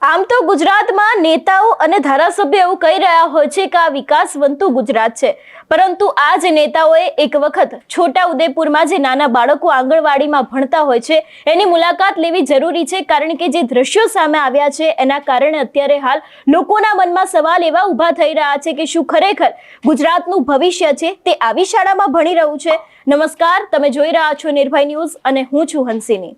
આમ તો ગુજરાતમાં નેતાઓ અને ધારાસભ્યો એવું કહી રહ્યા હોય છે કે આ વિકાસવંતું ગુજરાત છે, પરંતુ આ જ નેતાઓએ એક વખત છોટા ઉદેપુરમાં જે નાના બાળકો આંગણવાડીમાં ભણતા હોય છે એની મુલાકાત લેવી જરૂરી છે, કારણ કે જે દ્રશ્યો સામે આવ્યા છે એના કારણે અત્યારે હાલ લોકોના મનમાં સવાલ એવા ઊભા થઈ રહ્યા છે કે શું ખરેખર ગુજરાતનું ભવિષ્ય છે તે આવી શાળામાં ભણી રહ્યું છે। નમસ્કાર, તમે જોઈ રહ્યા છો નિર્ભય ન્યૂઝ અને હું છું હંસિની।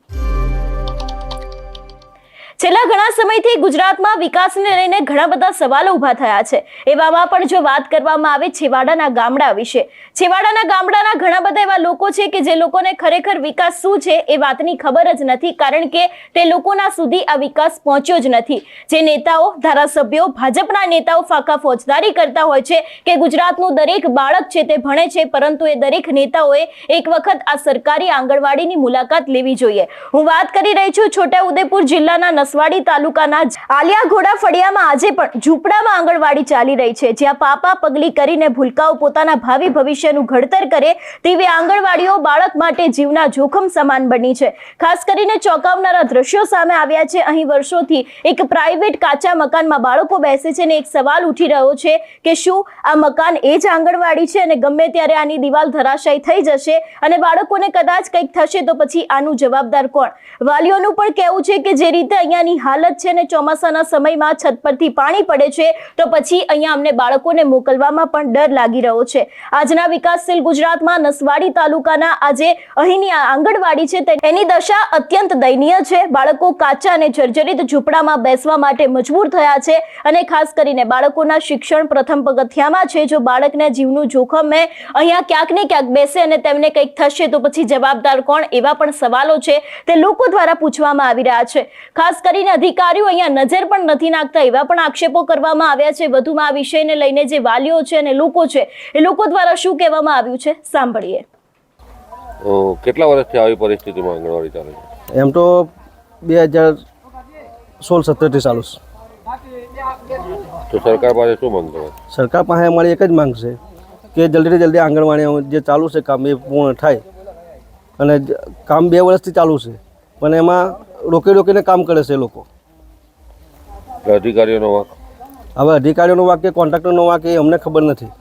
છેલ્લા ઘણા સમયથી ગુજરાતમાં વિકાસને લઈને ઘણા બધા સવાલો ઊભા થયા છે। એવામાં પણ જો વાત કરવામાં આવે છેવાડાના ગામડા વિશે, છેવાડાના ગામડાના ઘણા બધા એવા લોકો છે કે જે લોકોને ખરેખર વિકાસ શું છે એ વાતની ખબર જ નથી, કારણ કે તે લોકોના સુધી આ વિકાસ પહોંચ્યો જ નથી। જે નેતાઓ, ધારાસભ્યો, ભાજપના નેતાઓ ફાંકા ફોજદારી કરતા હોય છે કે ગુજરાતનું દરેક બાળક છે તે ભણે છે, પરંતુ એ દરેક નેતાઓએ એક વખત આ સરકારી આંગણવાડીની મુલાકાત લેવી જોઈએ। હું વાત કરી રહી છું છોટા ઉદેપુર જિલ્લાના નસવાડી તાલુકાના આલિયાઘોડા ફળિયામાં આજે પણ ઝૂંપડામાં આંગણવાડી ચાલી રહી છે, જ્યાં પાપા પગલી કરીને ભૂલકાઓ પોતાના ભાવિ ભવિષ્યનું ઘડતર કરે તેવી આંગણવાડીઓ બાળક માટે જીવના જોખમ સમાન બની છે। ખાસ કરીને ચોંકાવનારા દ્રશ્યો સામે આવ્યા છે। અહીં વર્ષોથી એક પ્રાઇવેટ કાચા મકાનમાં બાળકો બેસે છે અને એક સવાલ ઉઠી રહ્યો છે કે શું આ મકાન એ જ આંગણવાડી છે અને ગમે ત્યારે આની દિવાલ ધરાશાયી થઈ જશે અને બાળકોને કદાચ કંઈક થશે તો પછી આનું જવાબદાર કોણ? વાલીઓનું પણ કહેવું છે કે જે રીતે અહીંયાની હાલત છે ને ચોમાસાના સમયમાં છત પરથી પાણી પડે છે તો પછી અહીંયા અમને બાળકોને મોકલવામાં પણ ડર લાગી રહ્યો છે। આજના વિકાસશીલ ગુજરાતમાં નસવાડી તાલુકાના આજે અહીંની આંગણવાડી છે એની દશા અત્યંત દયનીય છે। બાળકો કાચા અને જર્જરિત ઝૂંપડામાં બેસવા માટે મજબૂર થયા છે અને ખાસ કરીને બાળકોના શિક્ષણ પ્રથમ પગથિયામાં છે। જો બાળકના જીવનું જોખમ અહીંયા ક્યાંક ને ક્યાંક બેસે અને તેમને કંઈક થશે તો પછી જવાબદાર કોણ? એવા પણ સવાલો છે તે લોકો દ્વારા પૂછવામાં આવી રહ્યા છે। ખાસ કરીને અધિકારીઓ અહીંયા નજર પણ નથી નાખતા એવા પણ આક્ષેપો કરવામાં આવ્યા છે। વધુમાં આ વિષયને લઈને જે વાલીઓ છે અને લોકો છે એ લોકો દ્વારા શું કહેવામાં આવ્યું છે સાંભળીએ। કેટલા વર્ષથી આવી પરિસ્થિતિમાં આંગણવાડી ચાલે છે? એમ તો 2016-17 ચાલુ છે। તો સરકાર પાસે શું માંગ છે? સરકાર પાસે અમારી એક જ માંગ છે કે જલ્દીથી જલ્દી આંગણવાડી જે ચાલુ છે કામ એ પૂર્ણ થાય, અને કામ 2 વર્ષથી ચાલુ છે પણ એમાં રોકીને કામ કરે છે લોકો। અધિકારીઓનો વાંક? હવે અધિકારીઓનો વાંક કે કોન્ટ્રાક્ટરનો વાંક એ અમને ખબર નથી।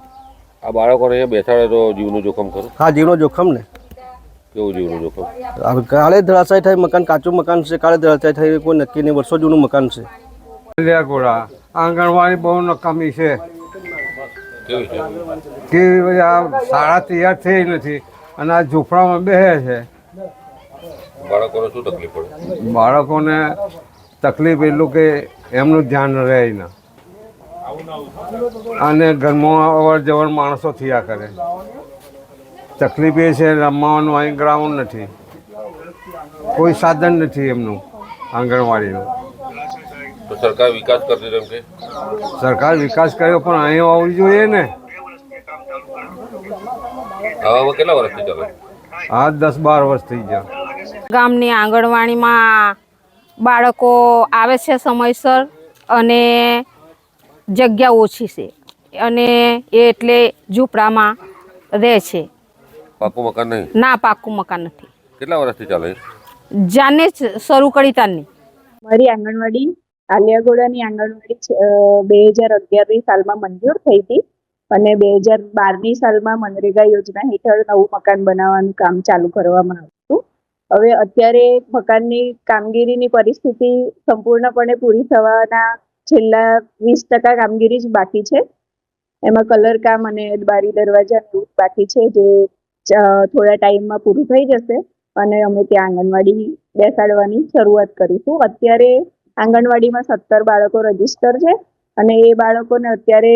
આ બાળકોને અહીંયા બેસાડે તો જીવનું જોખમ ખરું? હા, જીવનો જોખમ ને। કેવું જીવનું જોખમ? હવે કાલે ધરાશાય થાય મકાન, કાચું મકાન છે, કાલે ધરાશાય થાય કોઈ નક્કી નહીં, વર્ષો જૂનું મકાન છે। આંગણવાડી બહુ નકામી છે કેવી છે કે આ શાળા તૈયાર થઈ નથી અને આ ઝૂંપડામાં બેસે છે। બાળકોને શું તકલીફ પડે? બાળકોને તકલીફ એટલું કે એમનું ધ્યાન રહે ના, અને ઘરમાં અવર જવર માણસો થયા કરે। તકલીફ એ છે રમવાનું અહીં ગ્રાઉન્ડ નથી, કોઈ સાધન નથી એમનું આંગણવાડીનું। તો સરકાર વિકાસ કરતી તેમ કે? સરકાર વિકાસ કર્યો પણ અહીં આવવું જોઈએ ને। આવામાં કેટલા વર્ષથી ચાલે? આ 10-12 વર્ષ થઈ ગયા। ગામની આંગણવાડીમાં બાળકો આવે છે સમયસર અને જગ્યા ઓછી છે અને એ એટલે ઝૂંપડામાં રહે છે। પાકું મકાન નહીં? ના, પાકું મકાન નથી। કેટલા વર્ષથી ચાલે? જાને જ શરૂ કરી તારની। મારી આંગણવાડી આલિયાઘોડાની આંગણવાડી 2011ની સાલમાં મંજૂર થઈ હતી અને 2012ની સાલમાં મનરેગા યોજના હેઠળ નવું મકાન બનાવવાનું કામ ચાલુ કરવામાં આવ્યું હતું। હવે અત્યારે મકાનની કામગીરીની પરિસ્થિતિ સંપૂર્ણપણે પૂરી થવાના છેલ્લા 20% કામગીરી જ બાકી છે। એમાં કલર કામ અને બારી દરવાજા બાકી છે, જે થોડા ટાઈમમાં પૂરું થઈ જશે અને અમે ત્યાં આંગણવાડી બેસાડવાની શરૂઆત કરીશું। અત્યારે આંગણવાડીમાં 17 બાળકો રજીસ્ટર છે અને એ બાળકોને અત્યારે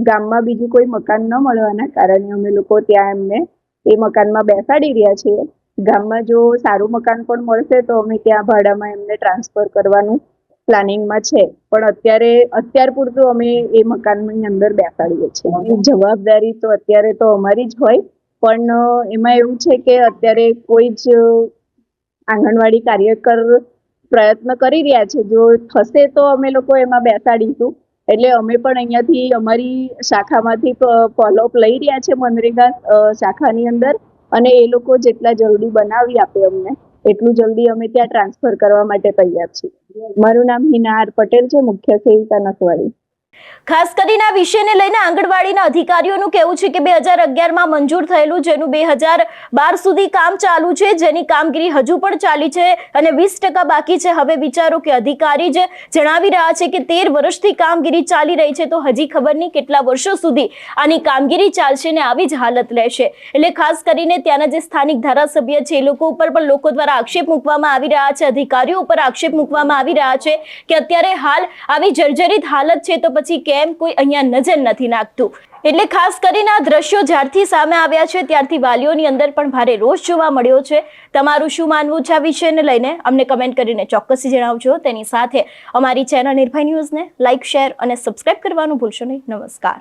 ગામમાં બીજું કોઈ મકાન ન મળવાના કારણે અમે લોકો ત્યાં એમને એ મકાનમાં બેસાડી રહ્યા છીએ। ગામમાં જો સારું મકાન પણ મળશે તો અમે ત્યાં ભાડામાં એમને ટ્રાન્સફર કરવાનું પ્લાનિંગમાં છે, પણ અત્યાર પૂરતું અમે એ મકાનની અંદર બેસાડીએ છીએ। જવાબદારી તો અત્યારે તો અમારી જ હોય, પણ એમાં એવું છે કે અત્યારે કોઈ જ આંગણવાડી કાર્યકર પ્રયત્ન કરી રહ્યા છે। જો થશે તો અમે લોકો એમાં બેસાડીશું। એટલે અમે પણ અહીંયાથી અમારી શાખામાંથી ફોલોઅપ લઈ રહ્યા છે મનરેગા શાખાની અંદર, અને એ લોકો જેટલા જલ્દી બનાવી આપે અમને એટલું જલ્દી અમે ત્યાં ટ્રાન્સફર કરવા માટે તૈયાર છીએ. મારું નામ હિના આર પટેલ છે, મુખ્ય સેવિકા નસવાડી. ખાસ કરીને આ વિષયને લઈને આંગણવાડીના અધિકારીઓનું કહેવું છે કે 2011માં મંજૂર થયેલું જેનું 2012 સુધી કામ ચાલુ છે, જેની કામગીરી હજુ પણ ચાલી છે અને 20% બાકી છે. હવે વિચારો કે અધિકારી જ જણાવી રહ્યા છે કે 13 વર્ષથી કામગીરી ચાલી રહી છે, તો હજી ખબર નહીં કેટલા વર્ષો સુધી આની કામગીરી ચાલશે ને આવી જ હાલત રહેશે. એટલે ખાસ કરીને ત્યાંના જે સ્થાનિક ધારાસભ્ય છે એ લોકો ઉપર પણ લોકો દ્વારા આક્ષેપ મૂકવામાં આવી રહ્યા છે, અધિકારીઓ ઉપર આક્ષેપ મૂકવામાં આવી રહ્યા છે કે અત્યારે હાલ આવી જર્જરિત હાલત છે તો પછી કેમ કોઈ અહીંયા નજર નથી નાખતું. એટલે ખાસ કરીને આ દ્રશ્યો જ્યારથી સામે આવ્યા છે ત્યારથી વાલીઓની અંદર પણ ભારે રોષ જોવા મળ્યો છે. તમારું શું માનવું છે આ વિષયને લઈને અમને કમેન્ટ કરીને ચોક્કસથી જણાવજો. તેની સાથે અમારી ચેનલ નિર્ભય ન્યૂઝને લાઇક, શેર અને સબસ્ક્રાઇબ કરવાનું ભૂલશો નહીં. નમસ્કાર.